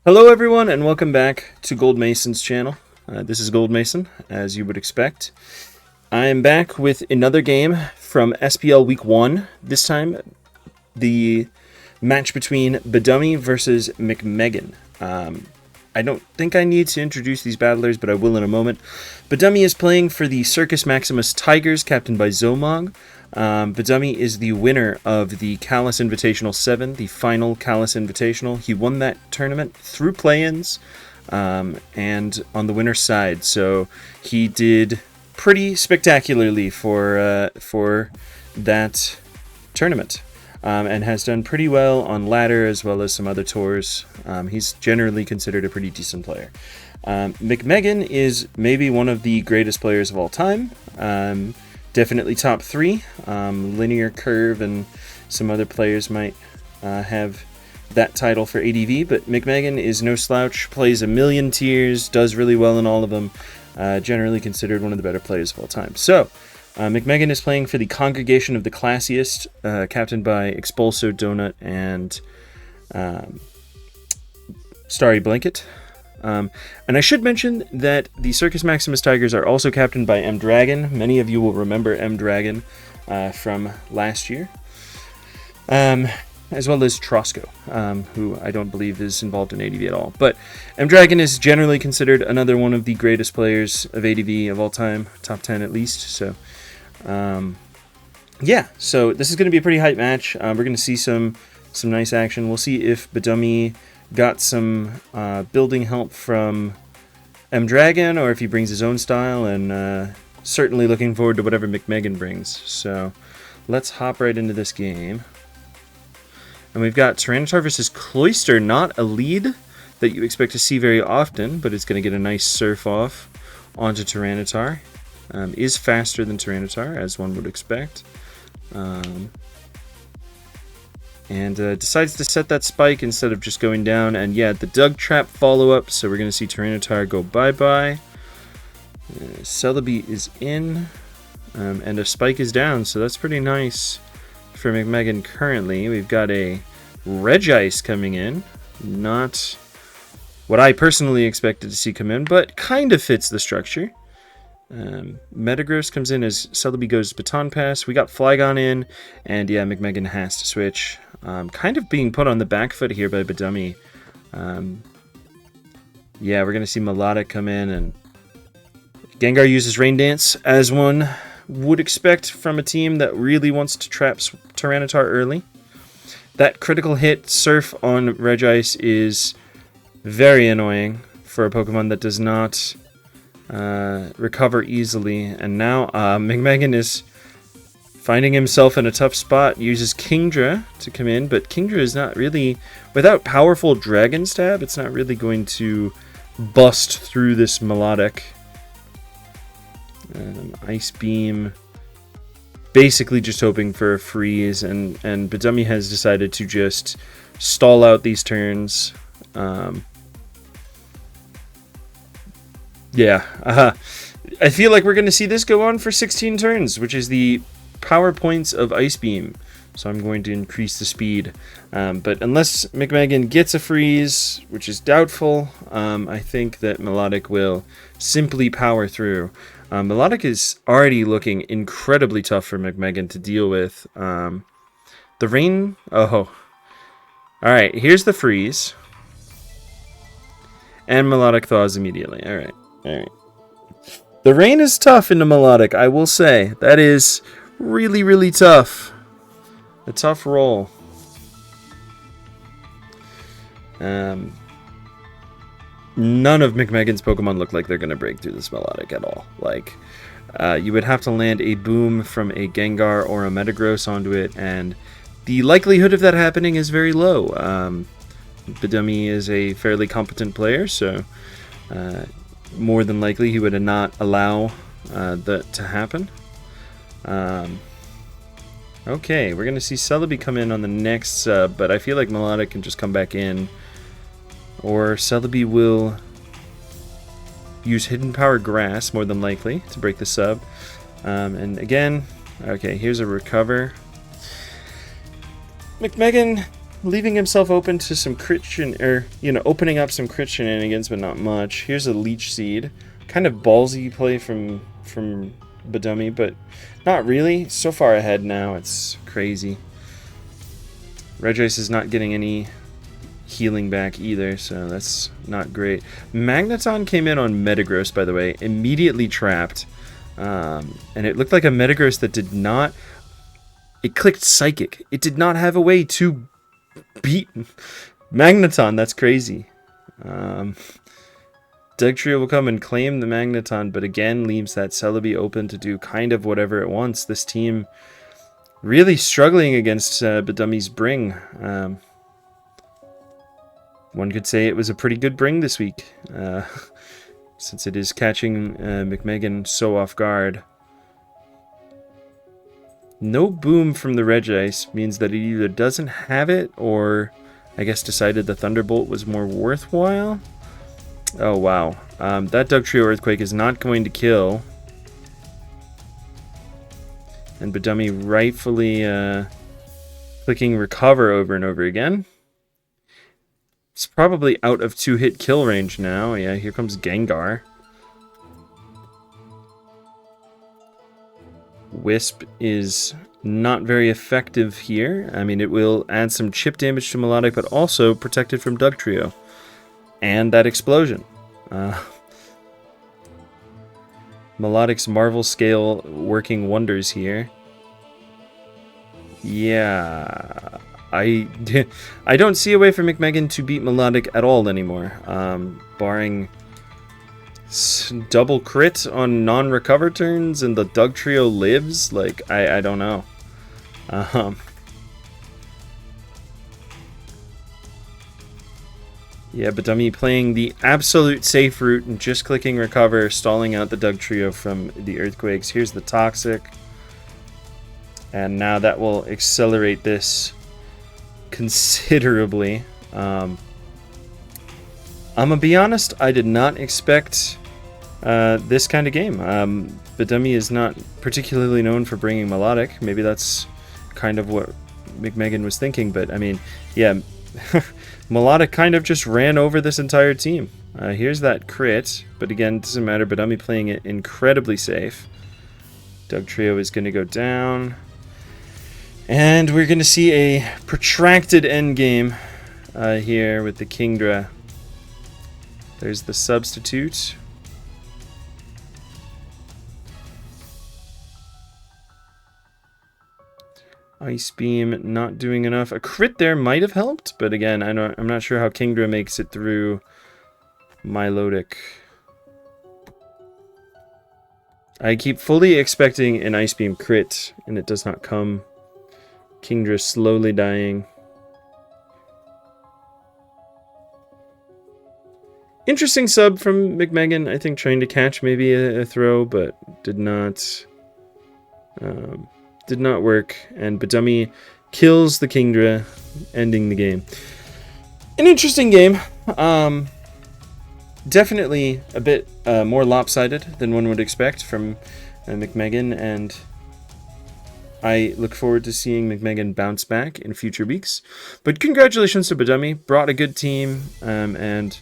Hello everyone and welcome back to Gold Mason's channel. This is Gold Mason, as you would expect. I am back with another game from SPL Week 1. This time, the match between baddummy versus McMeghan. I don't think I need to introduce these battlers, but I will in a moment. baddummy is playing for the Circus Maximus Tigers, captained by Zomog. baddummy is the winner of the Callus Invitational 7, the final Callus Invitational. He won that tournament through play-ins and on the winner's side, so he did pretty spectacularly for that tournament. And has done pretty well on ladder as well as some other tours. He's generally considered a pretty decent player. McMeghan is maybe one of the greatest players of all time. Definitely top 3. Linear Curve and some other players might have that title for ADV, but McMeghan is no slouch, plays a million tiers, does really well in all of them. Generally considered one of the better players of all time. So, McMeghan is playing for the Congregation of the Classiest, captained by Expulso, Donut, and Starry Blanket. And I should mention that the Circus Maximus Tigers are also captained by M Dragon. Many of you will remember M Dragon from last year. As well as Trosco, who I don't believe is involved in ADV at all. But M Dragon is generally considered another one of the greatest players of ADV of all time, top 10 at least. So, yeah, so this is going to be a pretty hype match. We're going to see some nice action. We'll see if baddummy got some building help from M Dragon, or if he brings his own style, and certainly looking forward to whatever McMeghan brings. So let's hop right into this game. And we've got Tyranitar versus Cloyster, not a lead that you expect to see very often, but it's going to get a nice surf off onto Tyranitar. Is faster than Tyranitar, as one would expect. And decides to set that spike instead of just going down. And yeah, the Dug Trap follow-up, so we're going to see Tyranitar go bye-bye. Celebi is in, and a spike is down, so that's pretty nice for McMeghan currently. We've got a Regice coming in. Not what I personally expected to see come in, but kind of fits the structure. Metagross comes in as Celebi goes Baton Pass. We got Flygon in, and yeah, McMeghan has to switch. Kind of being put on the back foot here by baddummy. Yeah, we're going to see Milotic come in, and Gengar uses Rain Dance, as one would expect from a team that really wants to trap Tyranitar early. That critical hit Surf on Regice is very annoying for a Pokemon that does not recover easily. And now McMeghan is finding himself in a tough spot, uses Kingdra to come in, but Kingdra is not really, without powerful Dragon Stab, it's not really going to bust through this Milotic. Ice Beam, basically just hoping for a freeze, and baddummy has decided to just stall out these turns. Yeah, I feel like we're going to see this go on for 16 turns, which is the power points of Ice Beam. So I'm going to increase the speed. But unless McMeghan gets a freeze, which is doubtful, I think that Milotic will simply power through. Milotic is already looking incredibly tough for McMeghan to deal with. The rain... Oh. Alright, here's the freeze. And Milotic thaws immediately. Alright. The rain is tough into Milotic, I will say. That is really, really tough. A tough roll. None of McMeghan's Pokemon look like they're going to break through this Milotic at all. Like, you would have to land a Boom from a Gengar or a Metagross onto it, and the likelihood of that happening is very low. baddummy is a fairly competent player, so more than likely he would not allow that to happen. Okay, we're going to see Celebi come in on the next sub, but I feel like Milotic can just come back in. Or Celebi will use Hidden Power Grass, more than likely, to break the sub. And again, okay, here's a recover. McMeghan leaving himself open to some opening up some crit shenanigans, but not much. Here's a Leech Seed. Kind of ballsy play from baddummy, but not really. So far ahead now, it's crazy. Regice is not getting any healing back either, so that's not great. Magneton came in on Metagross, by the way, immediately trapped. And it looked like a Metagross that did not... It clicked Psychic. It did not have a way to beat Magneton. That's crazy. Dugtrio will come and claim the Magneton, but again leaves that Celebi open to do kind of whatever it wants. This team really struggling against Baddummy's Bring. One could say it was a pretty good Bring this week, since it is catching McMeghan so off guard. No Boom from the Regice means that it either doesn't have it or I guess decided the Thunderbolt was more worthwhile. Oh wow, that Dugtrio Earthquake is not going to kill. And Baddummy rightfully clicking Recover over and over again. It's probably out of 2-hit kill range now. Yeah, here comes Gengar. Wisp is not very effective here. I mean, it will add some chip damage to Milotic, but also protect it from Dugtrio. And that explosion. Milotic's Marvel Scale working wonders here. Yeah, I don't see a way for McMeghan to beat Milotic at all anymore, barring double crit on non-recover turns and the Dugtrio lives. Like, I don't know. Yeah, Baddummy playing the absolute safe route and just clicking Recover, stalling out the Dugtrio from the Earthquakes. Here's the Toxic. And now that will accelerate this considerably. I'm gonna be honest, I did not expect this kind of game. Baddummy is not particularly known for bringing Milotic. Maybe that's kind of what McMeghan was thinking, but I mean, yeah, Milotic kind of just ran over this entire team. Here's that crit, but again, it doesn't matter. Baddummy playing it incredibly safe. Dugtrio is going to go down. And we're going to see a protracted endgame here with the Kingdra. There's the substitute. Ice Beam not doing enough. A crit there might have helped, but again, I'm not sure how Kingdra makes it through Milotic. I keep fully expecting an Ice Beam crit, and it does not come. Kingdra slowly dying. Interesting sub from McMeghan, I think, trying to catch maybe a throw, but did not work. And Baddummy kills the Kingdra, ending the game. An interesting game. Definitely a bit more lopsided than one would expect from McMeghan, and I look forward to seeing McMeghan bounce back in future weeks. But congratulations to Baddummy. Brought a good team and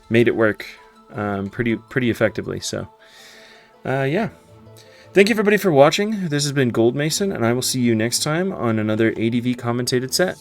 made it work pretty effectively. So, yeah. Thank you everybody for watching. This has been Gold Mason, and I will see you next time on another ADV commentated set.